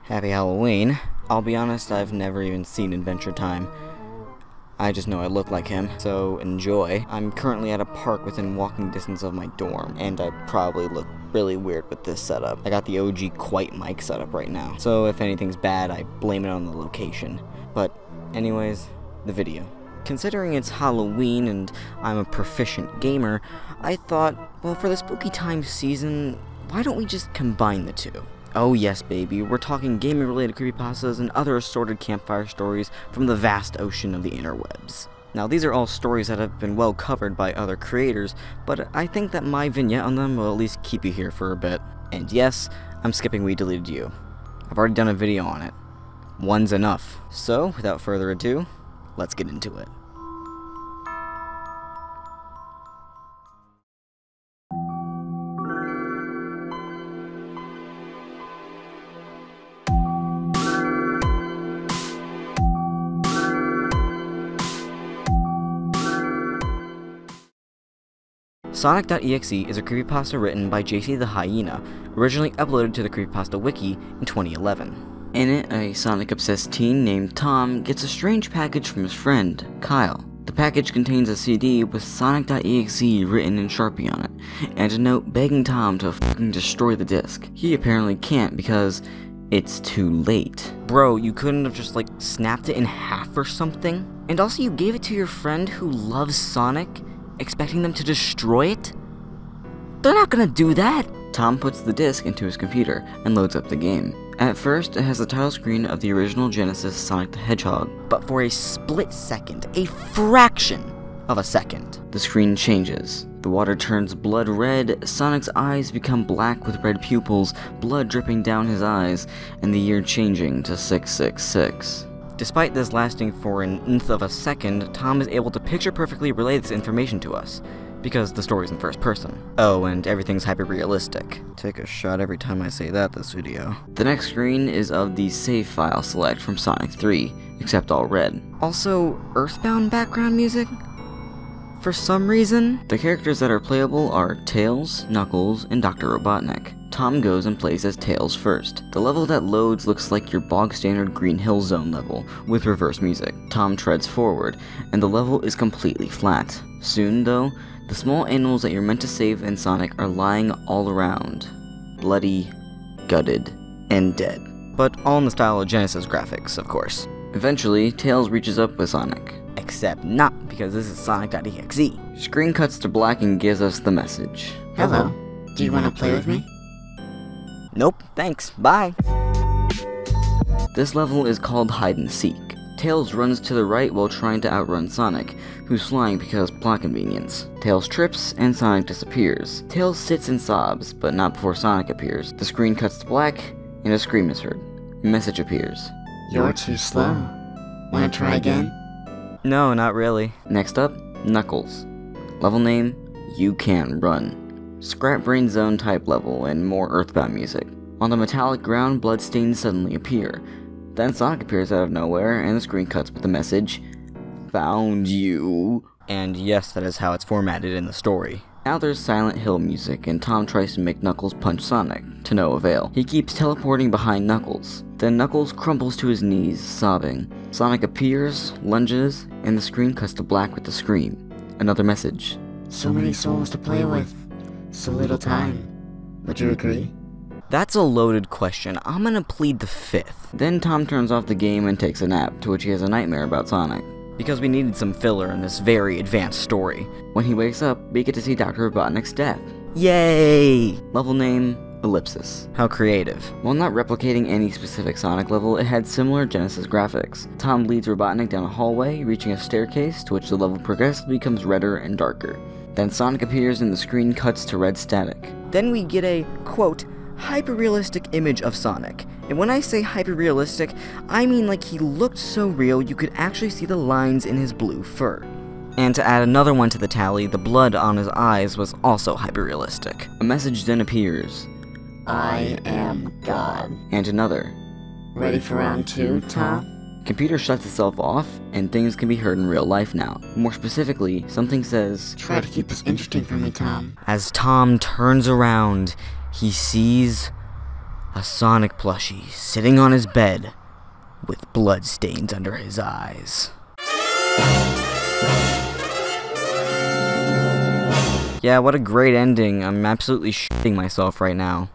Happy Halloween. I'll be honest, I've never even seen Adventure Time. I just know I look like him, so enjoy. I'm currently at a park within walking distance of my dorm, and I probably look really weird with this setup. I got the OG Quite mic setup right now, so if anything's bad, I blame it on the location. But anyways, the video. Considering it's Halloween and I'm a proficient gamer, I thought, well, for the spooky time season, why don't we just combine the two? Oh yes, baby, we're talking gaming-related creepypastas and other assorted campfire stories from the vast ocean of the interwebs. Now, these are all stories that have been well covered by other creators, but I think that my vignette on them will at least keep you here for a bit. And yes, I'm skipping We Deleted You. I've already done a video on it. One's enough. So, without further ado, let's get into it. Sonic.exe is a creepypasta written by JC the Hyena, originally uploaded to the Creepypasta Wiki in 2011. In it, a Sonic-obsessed teen named Tom gets a strange package from his friend, Kyle. The package contains a CD with Sonic.exe written in Sharpie on it, and a note begging Tom to fucking destroy the disc. He apparently can't because it's too late. Bro, you couldn't have just like snapped it in half or something? And also you gave it to your friend who loves Sonic? Expecting them to destroy it? They're not gonna do that! Tom puts the disc into his computer and loads up the game. At first, it has the title screen of the original Genesis Sonic the Hedgehog, but for a split second, a fraction of a second, the screen changes. The water turns blood red, Sonic's eyes become black with red pupils, blood dripping down his eyes, and the year changing to 666. Despite this lasting for an nth of a second, Tom is able to picture-perfectly relay this information to us, because the story's in first person. Oh, and everything's hyper-realistic. Take a shot every time I say that this video. The next screen is of the save file select from Sonic 3, except all red. Also, Earthbound background music? For some reason? The characters that are playable are Tails, Knuckles, and Dr. Robotnik. Tom goes and plays as Tails first. The level that loads looks like your bog-standard Green Hill Zone level, with reverse music. Tom treads forward, and the level is completely flat. Soon, though, the small animals that you're meant to save in Sonic are lying all around. Bloody, gutted, and dead. But all in the style of Genesis graphics, of course. Eventually, Tails reaches up with Sonic. Except not, because this is Sonic.exe. Screen cuts to black and gives us the message. Hello, do you want to play with me? Nope, thanks, bye. This level is called Hide and Seek. Tails runs to the right while trying to outrun Sonic, who's flying because plot convenience. Tails trips, and Sonic disappears. Tails sits and sobs, but not before Sonic appears. The screen cuts to black, and a scream is heard. A message appears. You're too slow. Wanna try again? No, not really. Next up, Knuckles. Level name, You Can Run. Scrap Brain Zone type level and more Earthbound music. On the metallic ground, bloodstains suddenly appear. Then Sonic appears out of nowhere, and the screen cuts with the message, Found you. And yes, that is how it's formatted in the story. Now there's Silent Hill music, and Tom tries to make Knuckles punch Sonic, to no avail. He keeps teleporting behind Knuckles. Then Knuckles crumbles to his knees, sobbing. Sonic appears, lunges, and the screen cuts to black with the scream. Another message. So many souls to play with. So little time. Would you agree? That's a loaded question. I'm gonna plead the fifth. Then Tom turns off the game and takes a nap, to which he has a nightmare about Sonic. Because we needed some filler in this very advanced story. When he wakes up, we get to see Dr. Robotnik's death. Yay! Level name, Ellipsis. How creative. While not replicating any specific Sonic level, it had similar Genesis graphics. Tom leads Robotnik down a hallway, reaching a staircase, to which the level progressively becomes redder and darker. Then Sonic appears and the screen cuts to red static. Then we get a, quote, hyper-realistic image of Sonic. And when I say hyper-realistic, I mean like he looked so real you could actually see the lines in his blue fur. And to add another one to the tally, the blood on his eyes was also hyper-realistic. A message then appears. I am God. And another. Ready for round 2, Tom? Computer shuts itself off, and things can be heard in real life now. More specifically, something says, Try to keep this interesting for me, Tom. As Tom turns around, he sees A Sonic plushie sitting on his bed with blood stains under his eyes. Yeah, what a great ending. I'm absolutely shitting myself right now.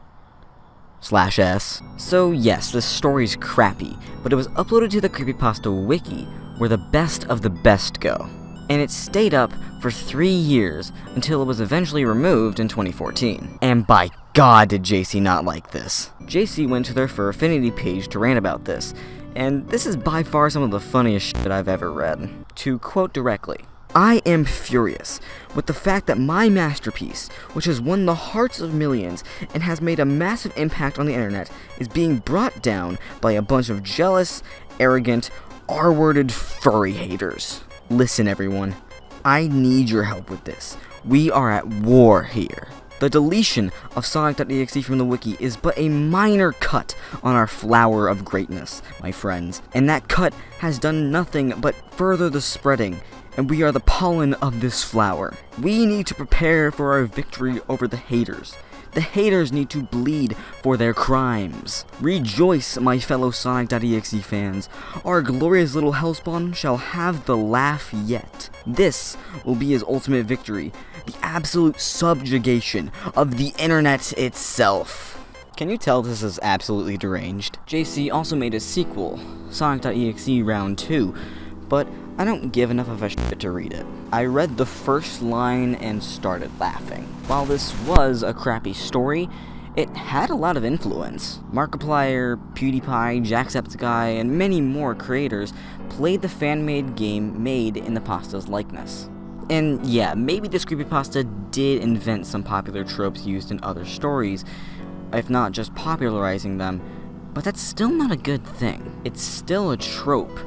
/S. So yes, this story's crappy, but it was uploaded to the Creepypasta wiki, where the best of the best go. And it stayed up for 3 years, until it was eventually removed in 2014. And by God did JC not like this. JC went to their Fur Affinity page to rant about this, and this is by far some of the funniest shit I've ever read. To quote directly, "I am furious with the fact that my masterpiece, which has won the hearts of millions and has made a massive impact on the internet, is being brought down by a bunch of jealous, arrogant, R-worded furry haters. Listen everyone, I need your help with this. We are at war here. The deletion of Sonic.exe from the wiki is but a minor cut on our flower of greatness, my friends, and that cut has done nothing but further the spreading, and we are the pollen of this flower. We need to prepare for our victory over the haters. The haters need to bleed for their crimes. Rejoice, my fellow Sonic.exe fans. Our glorious little hellspawn shall have the laugh yet. This will be his ultimate victory, the absolute subjugation of the internet itself." Can you tell this is absolutely deranged? JC also made a sequel, Sonic.exe Round 2, but I don't give enough of a shit to read it. I read the first line and started laughing. While this was a crappy story, it had a lot of influence. Markiplier, PewDiePie, Jacksepticeye, and many more creators played the fan-made game made in the pasta's likeness. And yeah, maybe this creepypasta did invent some popular tropes used in other stories, if not just popularizing them, but that's still not a good thing. It's still a trope,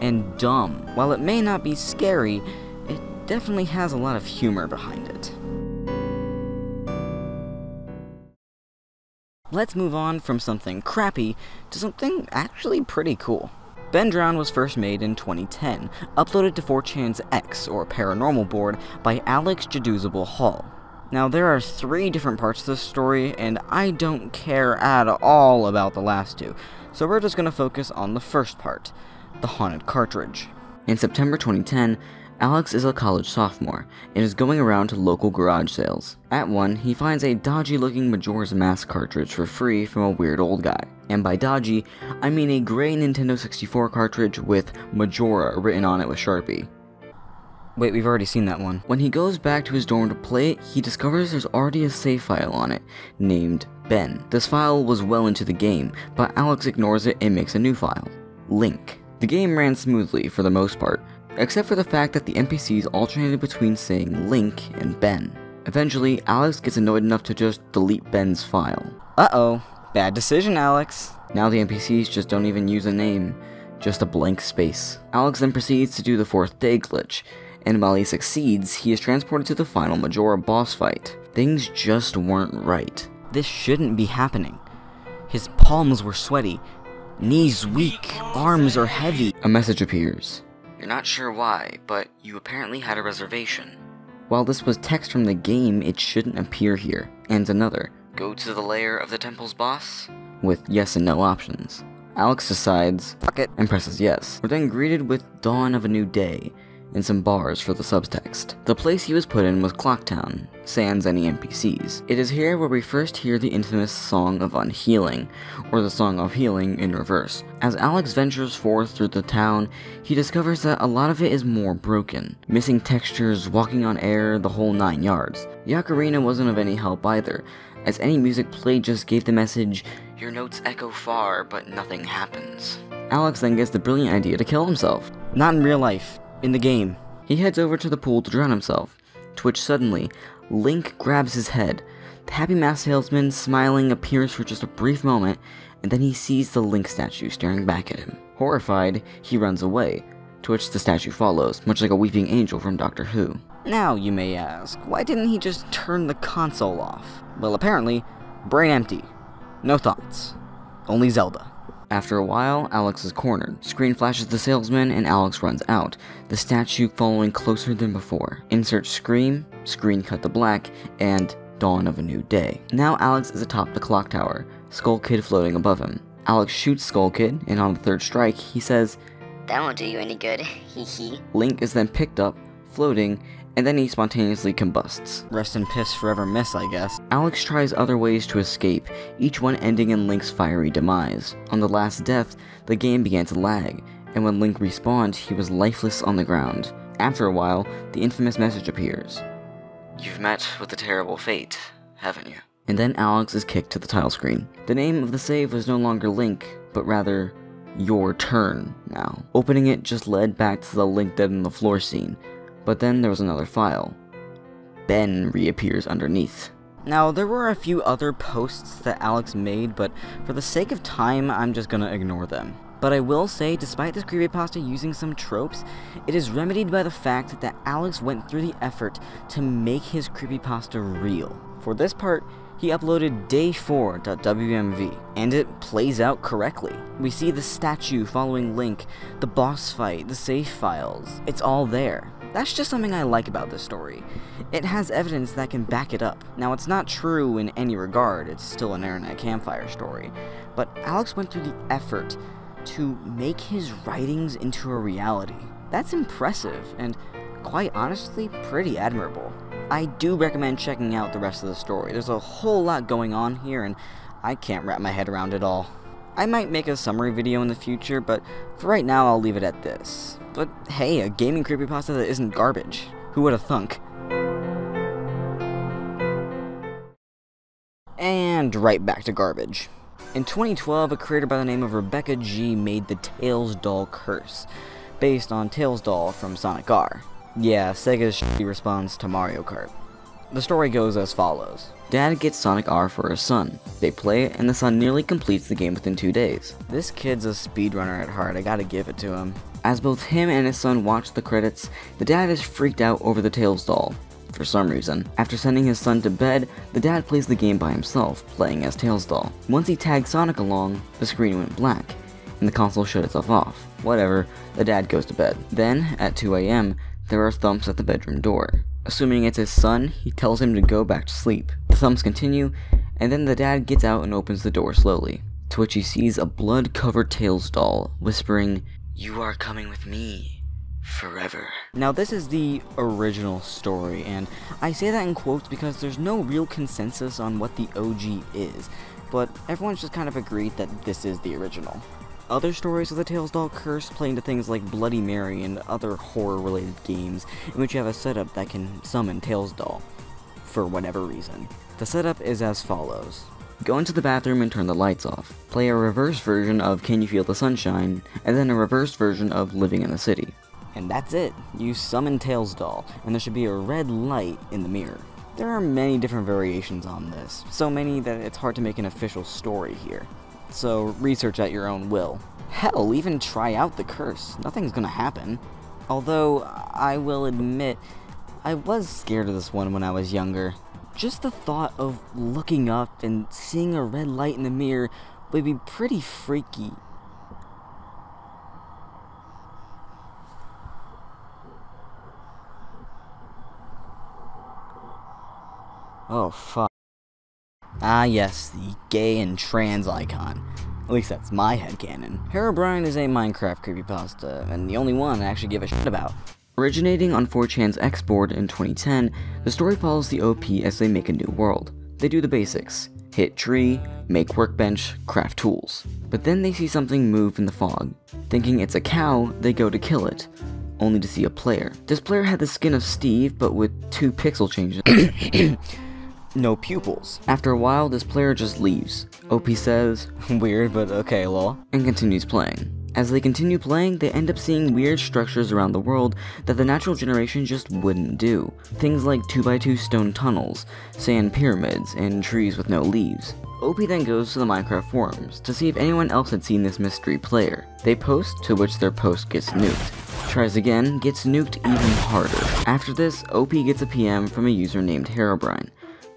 and dumb. While it may not be scary, it definitely has a lot of humor behind it. Let's move on from something crappy to something actually pretty cool. Ben Drown was first made in 2010, uploaded to 4chan's X, or Paranormal board, by Alex Jaduzable Hall. Now, there are 3 different parts to this story, and I don't care at all about the last 2, so we're just gonna focus on the first part, the haunted cartridge. In September 2010, Alex is a college sophomore and is going around to local garage sales. At one, he finds a dodgy-looking Majora's Mask cartridge for free from a weird old guy. And by dodgy, I mean a gray Nintendo 64 cartridge with Majora written on it with Sharpie. Wait, we've already seen that one. When he goes back to his dorm to play it, he discovers there's already a save file on it, named Ben. This file was well into the game, but Alex ignores it and makes a new file, Link. The game ran smoothly for the most part, except for the fact that the NPCs alternated between saying Link and Ben. Eventually, Alex gets annoyed enough to just delete Ben's file. Uh-oh, bad decision, Alex. Now the NPCs just don't even use a name, just a blank space. Alex then proceeds to do the 4th day glitch, and while he succeeds, he is transported to the final Majora boss fight. Things just weren't right. This shouldn't be happening. His palms were sweaty, knees weak, arms are heavy. A message appears. You're not sure why, but you apparently had a reservation. While this was text from the game, it shouldn't appear here. And another, go to the lair of the temple's boss? With yes and no options. Alex decides, fuck it, and presses yes. We're then greeted with Dawn of a New Day, and some bars for the subtext. The place he was put in was Clocktown, sans any NPCs. It is here where we first hear the infamous Song of Unhealing, or the Song of Healing in reverse. As Alex ventures forth through the town, he discovers that a lot of it is more broken. Missing textures, walking on air, the whole 9 yards. The ocarina wasn't of any help either, as any music played just gave the message, your notes echo far, but nothing happens. Alex then gets the brilliant idea to kill himself. Not in real life. In the game. He heads over to the pool to drown himself, to which suddenly, Link grabs his head. The Happy Mask Salesman, smiling, appears for just a brief moment, and then he sees the Link statue staring back at him. Horrified, he runs away, to which the statue follows, much like a weeping angel from Doctor Who. Now, you may ask, why didn't he just turn the console off? Well, apparently, brain empty. No thoughts. Only Zelda. After a while, Alex is cornered. Screen flashes the salesman and Alex runs out, the statue following closer than before. Insert scream, screen cut to black, and Dawn of a New Day. Now Alex is atop the clock tower, Skull Kid floating above him. Alex shoots Skull Kid, and on the third strike, he says, That won't do you any good, hee hee. Link is then picked up, floating, and then he spontaneously combusts. Rest in piss forever miss, I guess. Alex tries other ways to escape, each one ending in Link's fiery demise. On the last death, the game began to lag, and when Link respawned, he was lifeless on the ground. After a while, the infamous message appears. You've met with a terrible fate, haven't you? And then Alex is kicked to the title screen. The name of the save was no longer Link, but rather, Your Turn now. Opening it just led back to the Link dead on the floor scene, but then there was another file. Ben reappears underneath. Now, there were a few other posts that Alex made, but for the sake of time, I'm just gonna ignore them. But I will say, despite this creepypasta using some tropes, it is remedied by the fact that Alex went through the effort to make his creepypasta real. For this part, he uploaded day4.wmv, and it plays out correctly. We see the statue following Link, the boss fight, the save files. It's all there. That's just something I like about this story. It has evidence that can back it up. Now, it's not true in any regard, it's still an internet campfire story, but Alex went through the effort to make his writings into a reality. That's impressive, and quite honestly, pretty admirable. I do recommend checking out the rest of the story. There's a whole lot going on here, and I can't wrap my head around it all. I might make a summary video in the future, but for right now, I'll leave it at this. But hey, a gaming creepypasta that isn't garbage. Who would have thunk? And right back to garbage. In 2012, a creator by the name of Rebecca G made the Tails Doll Curse, based on Tails Doll from Sonic R. Yeah, Sega's shitty response to Mario Kart. The story goes as follows. Dad gets Sonic R for his son. They play it, and the son nearly completes the game within 2 days. This kid's a speedrunner at heart, I gotta give it to him. As both him and his son watch the credits, the dad is freaked out over the Tails doll, for some reason. After sending his son to bed, the dad plays the game by himself, playing as Tails doll. Once he tagged Sonic along, the screen went black, and the console shut itself off. Whatever, the dad goes to bed. Then, at 2 AM, there are thumps at the bedroom door. Assuming it's his son, he tells him to go back to sleep. The thumps continue, and then the dad gets out and opens the door slowly, to which he sees a blood-covered Tails doll, whispering, "You are coming with me, forever." Now this is the original story, and I say that in quotes because there's no real consensus on what the OG is, but everyone's just kind of agreed that this is the original. Other stories of the Tails Doll Curse play into things like Bloody Mary and other horror-related games in which you have a setup that can summon Tails Doll, for whatever reason. The setup is as follows. Go into the bathroom and turn the lights off. Play a reverse version of Can You Feel the Sunshine, and then a reverse version of Living in the City. And that's it. You summon Tails Doll, and there should be a red light in the mirror. There are many different variations on this, so many that it's hard to make an official story here. So research at your own will. Hell, even try out the curse. Nothing's gonna happen. Although, I will admit, I was scared of this one when I was younger. Just the thought of looking up and seeing a red light in the mirror would be pretty freaky. Oh, fuck. Ah yes, the gay and trans icon. At least that's my headcanon. Herobrine is a Minecraft creepypasta, and the only one I actually give a shit about. Originating on 4chan's X-Board in 2010, the story follows the OP as they make a new world. They do the basics. Hit tree, make workbench, craft tools. But then they see something move in the fog. Thinking it's a cow, they go to kill it, only to see a player. This player had the skin of Steve, but with 2 pixel changes. No pupils. After a while, this player just leaves. OP says, "Weird, but okay, lol," and continues playing. As they continue playing, they end up seeing weird structures around the world that the natural generation just wouldn't do. Things like 2x2 stone tunnels, sand pyramids, and trees with no leaves. OP then goes to the Minecraft forums to see if anyone else had seen this mystery player. They post, to which their post gets nuked. Tries again, gets nuked even harder. After this, OP gets a PM from a user named Herobrine,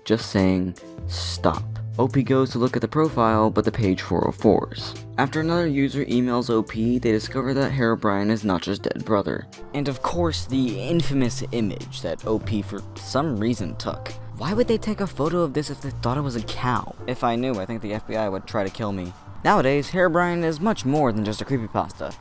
just saying, "Stop." OP goes to look at the profile, but the page 404s. After another user emails OP, they discover that Herobrine is Notch's dead brother. And of course, the infamous image that OP for some reason took. Why would they take a photo of this if they thought it was a cow? If I knew, I think the FBI would try to kill me. Nowadays, Herobrine is much more than just a creepypasta.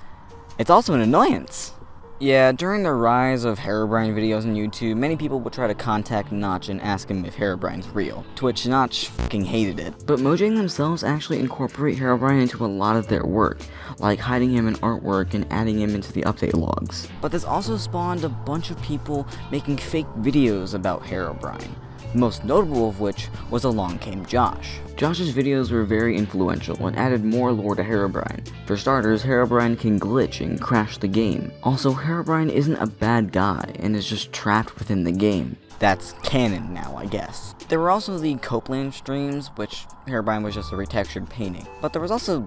It's also an annoyance. Yeah, during the rise of Herobrine videos on YouTube, many people would try to contact Notch and ask him if Herobrine's real, to which Notch fucking hated it. But Mojang themselves actually incorporate Herobrine into a lot of their work, like hiding him in artwork and adding him into the update logs. But this also spawned a bunch of people making fake videos about Herobrine. The most notable of which was Along Came Josh. Josh's videos were very influential and added more lore to Herobrine. For starters, Herobrine can glitch and crash the game. Also, Herobrine isn't a bad guy and is just trapped within the game. That's canon now, I guess. There were also the Copeland streams, which Herobrine was just a retextured painting. But there was also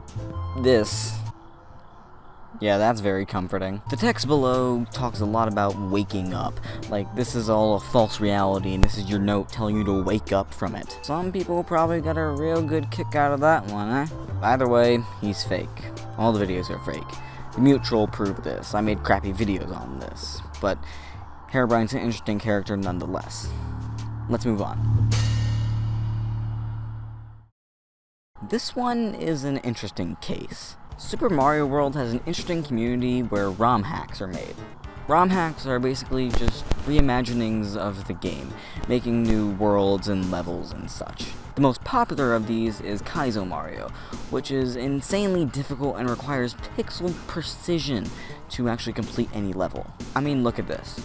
this. Yeah, that's very comforting. The text below talks a lot about waking up. Like, this is all a false reality and this is your note telling you to wake up from it. Some people probably got a real good kick out of that one, eh? Either way, he's fake. All the videos are fake. The Mutual proved this. I made crappy videos on this. But Herobrine's an interesting character nonetheless. Let's move on. This one is an interesting case. Super Mario World has an interesting community where ROM hacks are made. ROM hacks are basically just reimaginings of the game, making new worlds and levels and such. The most popular of these is Kaizo Mario, which is insanely difficult and requires pixel precision to actually complete any level. I mean, look at this.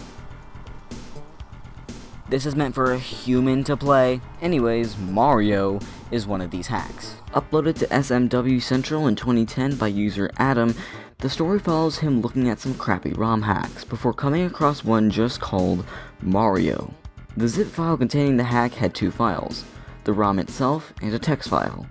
This is meant for a human to play. Anyways, Mario is one of these hacks. Uploaded to SMW Central in 2010 by user Adam, the story follows him looking at some crappy ROM hacks before coming across one just called Mario. The zip file containing the hack had two files, the ROM itself and a text file,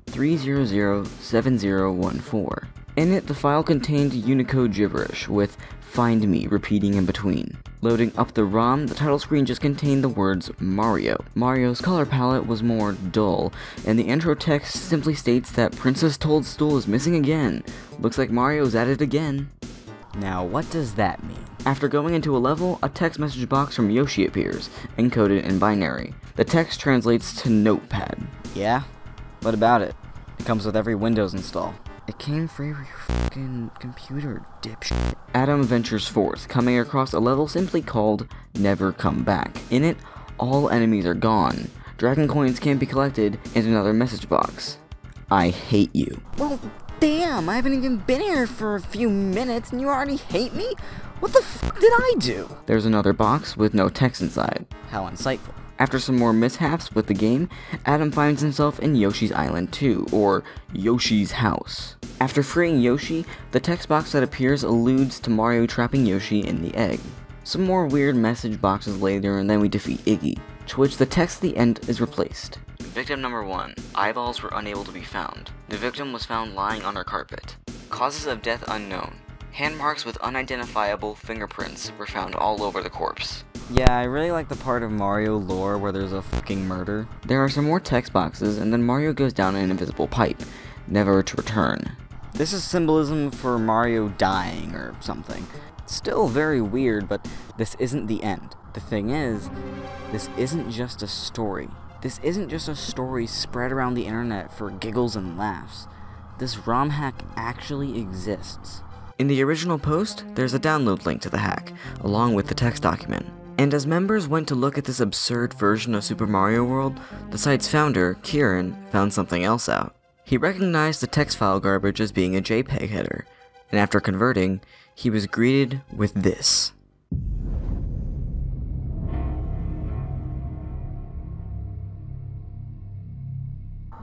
3007014. In it, the file contained Unicode gibberish with "find me" repeating in between. Loading up the ROM, the title screen just contained the words Mario. Mario's color palette was more dull, and the intro text simply states that Princess Toadstool is missing again. Looks like Mario's at it again. Now, what does that mean? After going into a level, a text message box from Yoshi appears, encoded in binary. The text translates to Notepad. Yeah? What about it? It comes with every Windows install. It came free with your fucking computer, dipshit. Adam ventures forth, coming across a level simply called Never Come Back. In it, all enemies are gone, dragon coins can't be collected, and another message box. I hate you. Well, damn, I haven't even been here for a few minutes and you already hate me? What the f did I do? There's another box with no text inside. How insightful. After some more mishaps with the game, Adam finds himself in Yoshi's Island 2, or Yoshi's house. After freeing Yoshi, the text box that appears alludes to Mario trapping Yoshi in the egg. Some more weird message boxes later, and then we defeat Iggy, to which the text at the end is replaced. Victim number 1. Eyeballs were unable to be found. The victim was found lying on her carpet. Causes of death unknown. Hand marks with unidentifiable fingerprints were found all over the corpse. Yeah, I really like the part of Mario lore where there's a fucking murder. There are some more text boxes, and then Mario goes down an invisible pipe, never to return. This is symbolism for Mario dying or something. Still very weird, but this isn't the end. The thing is, this isn't just a story. This isn't just a story spread around the internet for giggles and laughs. This ROM hack actually exists. In the original post, there's a download link to the hack, along with the text document. And as members went to look at this absurd version of Super Mario World, the site's founder, Kieran, found something else out. He recognized the text file garbage as being a JPEG header, and after converting, he was greeted with this.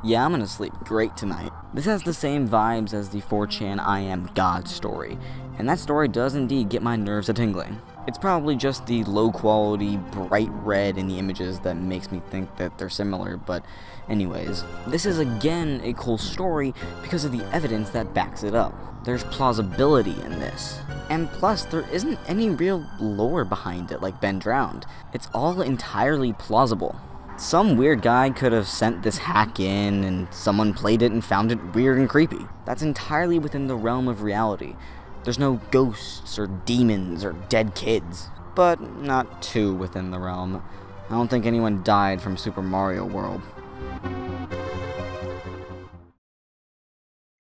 Yeah, I'm gonna sleep great tonight. This has the same vibes as the 4chan I Am God story, and that story does indeed get my nerves a-tingling. It's probably just the low quality, bright red in the images that makes me think that they're similar, but anyways. This is again a cool story because of the evidence that backs it up. There's plausibility in this. And plus, there isn't any real lore behind it like Ben Drowned. It's all entirely plausible. Some weird guy could have sent this hack in and someone played it and found it weird and creepy. That's entirely within the realm of reality. There's no ghosts or demons or dead kids, but not too within the realm. don't think anyone died from Super Mario World.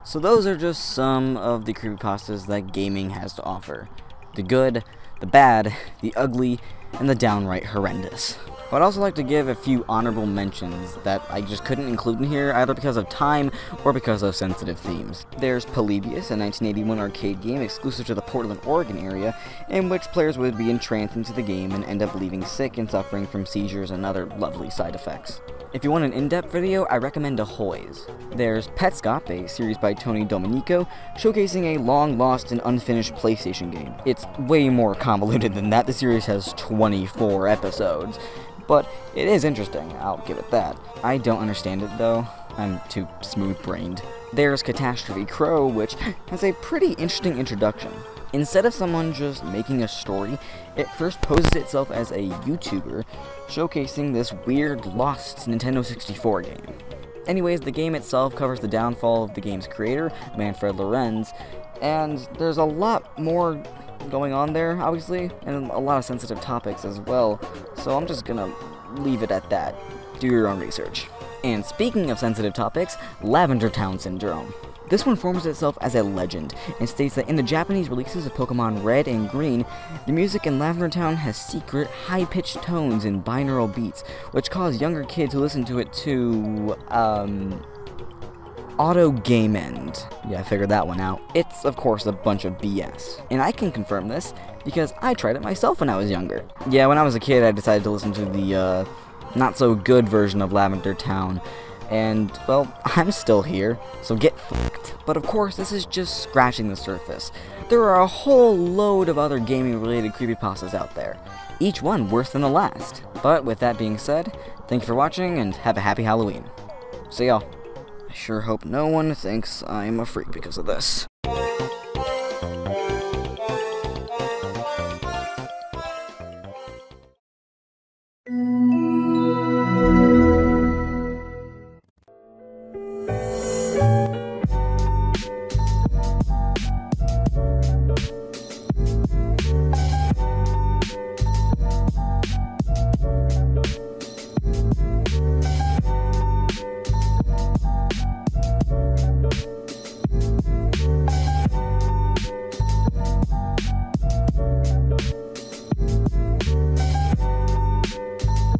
So those are just some of the creepypastas that gaming has to offer. The good, the bad, the ugly, and the downright horrendous. But I'd also like to give a few honorable mentions that I just couldn't include in here, either because of time or because of sensitive themes. There's Polybius, a 1981 arcade game exclusive to the Portland, Oregon area, in which players would be entranced into the game and end up leaving sick and suffering from seizures and other lovely side effects. If you want an in-depth video, I recommend Ahoy's. There's Petscop, a series by Tony Domenico, showcasing a long-lost and unfinished PlayStation game. It's way more convoluted than that. The series has 24 episodes. But it is interesting, I'll give it that. I don't understand it though, I'm too smooth-brained. There's Catastrophe Crow, which has a pretty interesting introduction. Instead of someone just making a story, it first poses itself as a YouTuber, showcasing this weird, lost Nintendo 64 game. Anyways, the game itself covers the downfall of the game's creator, Manfred Lorenz, and there's a lot more going on there, obviously, and a lot of sensitive topics as well, so I'm just gonna leave it at that. Do your own research. And speaking of sensitive topics, Lavender Town Syndrome. This one forms itself as a legend, and states that in the Japanese releases of Pokemon Red and Green, the music in Lavender Town has secret, high-pitched tones and binaural beats, which cause younger kids who listen to it to, auto-game end. Yeah, I figured that one out. It's, of course, a bunch of BS. And I can confirm this, because I tried it myself when I was younger. Yeah, when I was a kid, I decided to listen to the, not-so-good version of Lavender Town. And, well, I'm still here, so get fucked. But of course, this is just scratching the surface. There are a whole load of other gaming-related creepypastas out there, each one worse than the last. But with that being said, thank you for watching, and have a happy Halloween. See y'all. I sure hope no one thinks I'm a freak because of this.